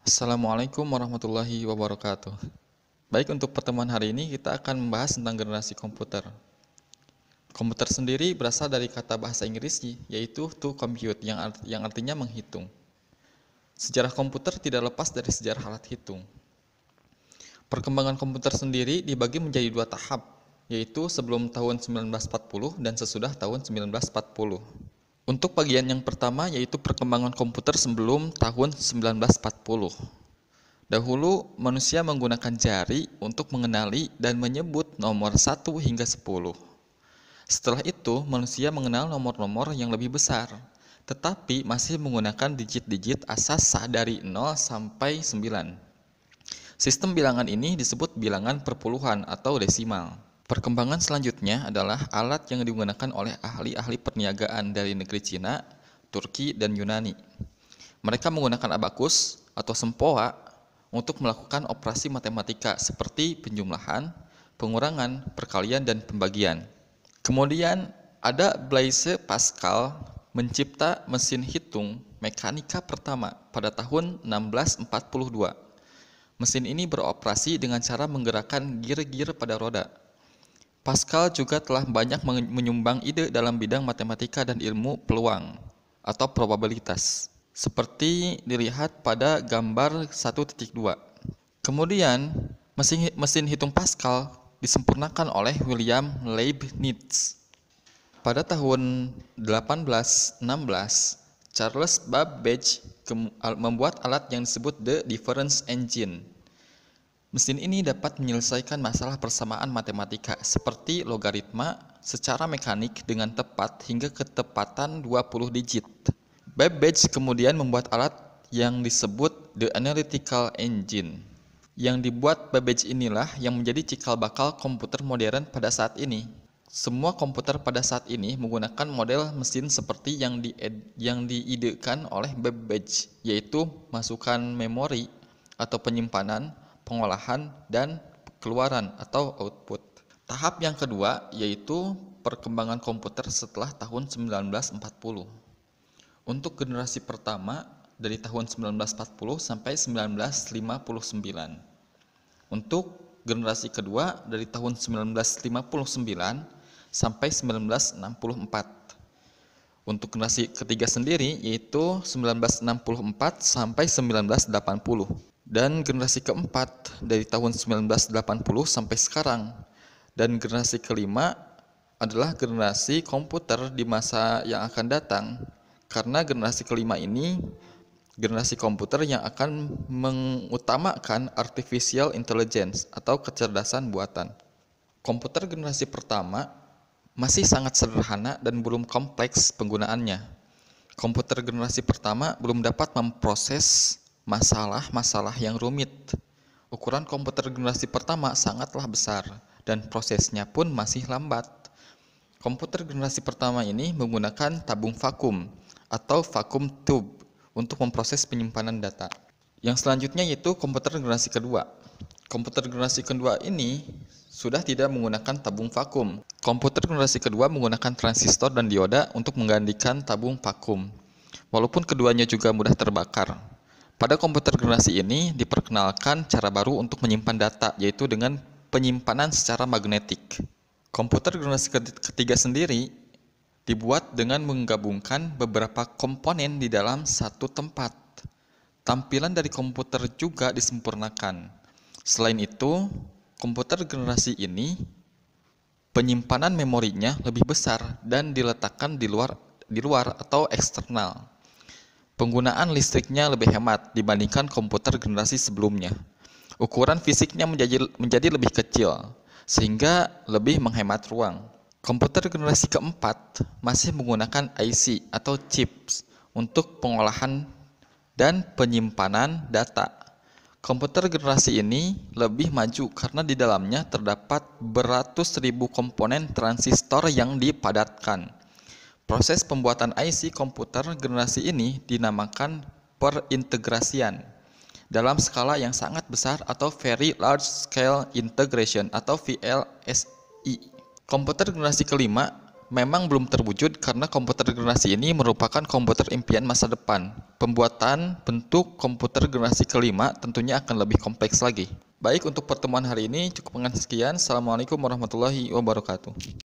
Assalamualaikum warahmatullahi wabarakatuh. Baik, untuk pertemuan hari ini kita akan membahas tentang generasi komputer. Komputer sendiri berasal dari kata bahasa Inggris yaitu to compute yang artinya menghitung. Sejarah komputer tidak lepas dari sejarah alat hitung. Perkembangan komputer sendiri dibagi menjadi dua tahap, yaitu sebelum tahun 1940 dan sesudah tahun 1940. Untuk bagian yang pertama yaitu perkembangan komputer sebelum tahun 1940. Dahulu manusia menggunakan jari untuk mengenali dan menyebut nomor 1 hingga 10. Setelah itu manusia mengenal nomor-nomor yang lebih besar, tetapi masih menggunakan digit-digit asas dari 0 sampai 9. Sistem bilangan ini disebut bilangan perpuluhan atau desimal. Perkembangan selanjutnya adalah alat yang digunakan oleh ahli-ahli perniagaan dari negeri Cina, Turki, dan Yunani. Mereka menggunakan abakus atau sempoa untuk melakukan operasi matematika seperti penjumlahan, pengurangan, perkalian, dan pembagian. Kemudian ada Blaise Pascal mencipta mesin hitung mekanika pertama pada tahun 1642. Mesin ini beroperasi dengan cara menggerakkan gir-gir pada roda. Pascal juga telah banyak menyumbang ide dalam bidang matematika dan ilmu peluang atau probabilitas, seperti dilihat pada gambar 1.2. Kemudian, mesin hitung Pascal disempurnakan oleh William Leibniz. Pada tahun 1816, Charles Babbage membuat alat yang disebut the difference engine. Mesin ini dapat menyelesaikan masalah persamaan matematika seperti logaritma secara mekanik dengan tepat hingga ketepatan 20 digit. Babbage kemudian membuat alat yang disebut the analytical engine. Yang dibuat Babbage inilah yang menjadi cikal bakal komputer modern pada saat ini. Semua komputer pada saat ini menggunakan model mesin seperti yang diidekan oleh Babbage, yaitu masukan memori atau penyimpanan, pengolahan, dan keluaran atau output. Tahap yang kedua yaitu perkembangan komputer setelah tahun 1940. Untuk generasi pertama dari tahun 1940 sampai 1959. Untuk generasi kedua dari tahun 1959 sampai 1964. Untuk generasi ketiga sendiri yaitu 1964 sampai 1980. Dan generasi keempat dari tahun 1980 sampai sekarang. Dan generasi kelima adalah generasi komputer di masa yang akan datang. Karena generasi kelima ini generasi komputer yang akan mengutamakan artificial intelligence atau kecerdasan buatan. Komputer generasi pertama masih sangat sederhana dan belum kompleks penggunaannya. Komputer generasi pertama belum dapat memproses masalah-masalah yang rumit. Ukuran komputer generasi pertama sangatlah besar dan prosesnya pun masih lambat. Komputer generasi pertama ini menggunakan tabung vakum atau vacuum tube untuk memproses penyimpanan data. Yang selanjutnya yaitu komputer generasi kedua. Komputer generasi kedua ini sudah tidak menggunakan tabung vakum. Komputer generasi kedua menggunakan transistor dan dioda untuk menggantikan tabung vakum. Walaupun keduanya juga mudah terbakar. Pada komputer generasi ini diperkenalkan cara baru untuk menyimpan data, yaitu dengan penyimpanan secara magnetik. Komputer generasi ketiga sendiri dibuat dengan menggabungkan beberapa komponen di dalam satu tempat. Tampilan dari komputer juga disempurnakan. Selain itu, komputer generasi ini penyimpanan memorinya lebih besar dan diletakkan di luar atau eksternal. Penggunaan listriknya lebih hemat dibandingkan komputer generasi sebelumnya. Ukuran fisiknya menjadi lebih kecil, sehingga lebih menghemat ruang. Komputer generasi keempat masih menggunakan IC atau chips untuk pengolahan dan penyimpanan data. Komputer generasi ini lebih maju karena di dalamnya terdapat beratus ribu komponen transistor yang dipadatkan. Proses pembuatan IC komputer generasi ini dinamakan perintegrasian dalam skala yang sangat besar atau Very Large Scale Integration atau VLSI. Komputer generasi kelima memang belum terwujud karena komputer generasi ini merupakan komputer impian masa depan. Pembuatan bentuk komputer generasi kelima tentunya akan lebih kompleks lagi. Baik, untuk pertemuan hari ini cukup dengan sekian. Assalamualaikum warahmatullahi wabarakatuh.